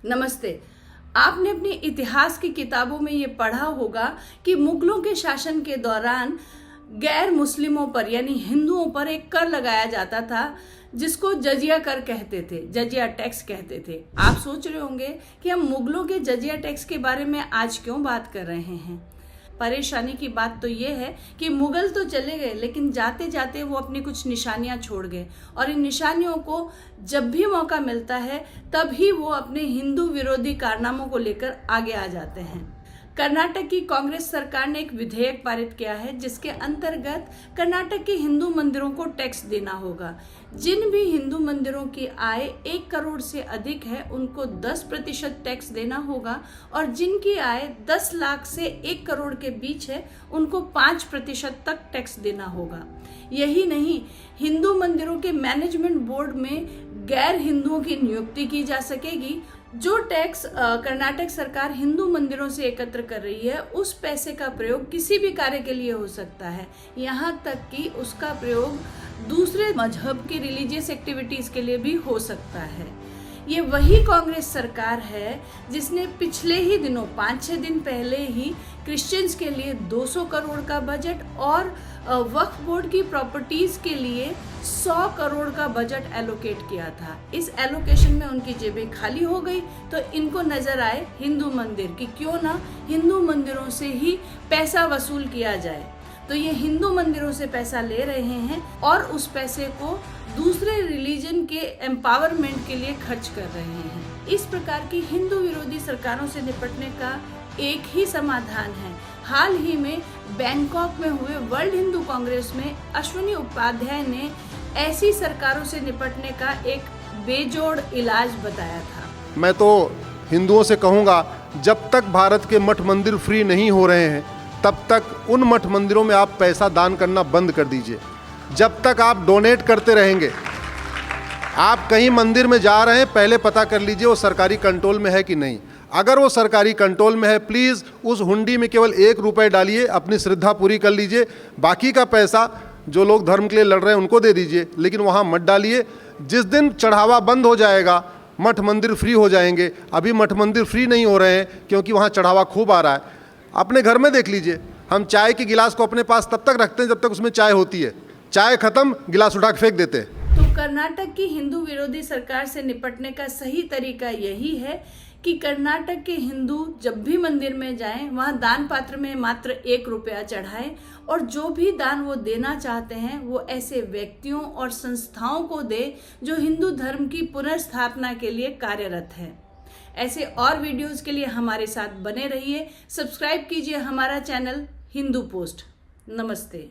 नमस्ते। आपने अपने इतिहास की किताबों में ये पढ़ा होगा कि मुगलों के शासन के दौरान गैर मुस्लिमों पर यानी हिंदुओं पर एक कर लगाया जाता था जिसको जजिया कर कहते थे, जजिया टैक्स कहते थे। आप सोच रहे होंगे कि हम मुगलों के जजिया टैक्स के बारे में आज क्यों बात कर रहे हैं। परेशानी की बात तो ये है कि मुगल तो चले गए लेकिन जाते जाते वो अपनी कुछ निशानियां छोड़ गए और इन निशानियों को जब भी मौका मिलता है तभी वो अपने हिंदू विरोधी कारनामों को लेकर आगे आ जाते हैं। कर्नाटक की कांग्रेस सरकार ने एक विधेयक पारित किया है जिसके अंतर्गत कर्नाटक के हिंदू मंदिरों को टैक्स देना होगा। जिन भी हिंदू मंदिरों की आय 1 करोड़ से अधिक है उनको 10% टैक्स देना होगा और जिनकी आय 10 लाख से 1 करोड़ के बीच है उनको 5% तक टैक्स देना होगा। यही नहीं, हिंदू मंदिरों के मैनेजमेंट बोर्ड में गैर हिंदुओं की नियुक्ति की जा सकेगी। जो टैक्स कर्नाटक सरकार हिंदू मंदिरों से एकत्र कर रही है उस पैसे का प्रयोग किसी भी कार्य के लिए हो सकता है, यहाँ तक कि उसका प्रयोग दूसरे मजहब की रिलीजियस एक्टिविटीज के लिए भी हो सकता है। ये वही कांग्रेस सरकार है जिसने पिछले ही दिनों 5-6 दिन पहले ही क्रिश्चियंस के लिए 200 करोड़ का बजट और वक्फ बोर्ड की प्रॉपर्टीज के लिए 100 करोड़ का बजट एलोकेट किया था। इस एलोकेशन में उनकी जेबें खाली हो गई तो इनको नजर आए हिंदू मंदिर कि क्यों ना हिंदू मंदिरों से ही पैसा वसूल किया जाए। तो ये हिंदू मंदिरों से पैसा ले रहे हैं और उस पैसे को दूसरे रिलीजन के एम्पावरमेंट के लिए खर्च कर रहे हैं। इस प्रकार की हिंदू विरोधी सरकारों से निपटने का एक ही समाधान है। हाल ही में बैंकॉक में हुए वर्ल्ड हिंदू कांग्रेस में अश्विनी उपाध्याय ने ऐसी सरकारों से निपटने का एक बेजोड़ इलाज बताया था। मैं तो हिंदुओं से कहूँगा, जब तक भारत के मठ मंदिर फ्री नहीं हो रहे हैं तब तक उन मठ मंदिरों में आप पैसा दान करना बंद कर दीजिए। जब तक आप डोनेट करते रहेंगे, आप कहीं मंदिर में जा रहे हैं पहले पता कर लीजिए वो सरकारी कंट्रोल में है कि नहीं। अगर वो सरकारी कंट्रोल में है, प्लीज़ उस हुंडी में केवल 1 रुपये डालिए, अपनी श्रद्धा पूरी कर लीजिए। बाकी का पैसा जो लोग धर्म के लिए लड़ रहे हैं उनको दे दीजिए, लेकिन वहाँ मत डालिए। जिस दिन चढ़ावा बंद हो जाएगा मठ मंदिर फ्री हो जाएंगे। अभी मठ मंदिर फ्री नहीं हो रहे हैं क्योंकि वहाँ चढ़ावा खूब आ रहा है। अपने घर में देख लीजिए, हम चाय के गिलास को अपने पास तब तक रखते हैं जब तक उसमें चाय होती है। चाय खत्म, गिलास उठा के फेंक देते हैं। तो कर्नाटक की हिंदू विरोधी सरकार से निपटने का सही तरीका यही है कि कर्नाटक के हिंदू जब भी मंदिर में जाएं वहां दान पात्र में मात्र 1 रुपया चढ़ाएं और जो भी दान वो देना चाहते हैं वो ऐसे व्यक्तियों और संस्थाओं को दे जो हिंदू धर्म की पुनर्स्थापना के लिए कार्यरत है। ऐसे और वीडियोस के लिए हमारे साथ बने रहिए। सब्सक्राइब कीजिए हमारा चैनल हिंदू पोस्ट। नमस्ते।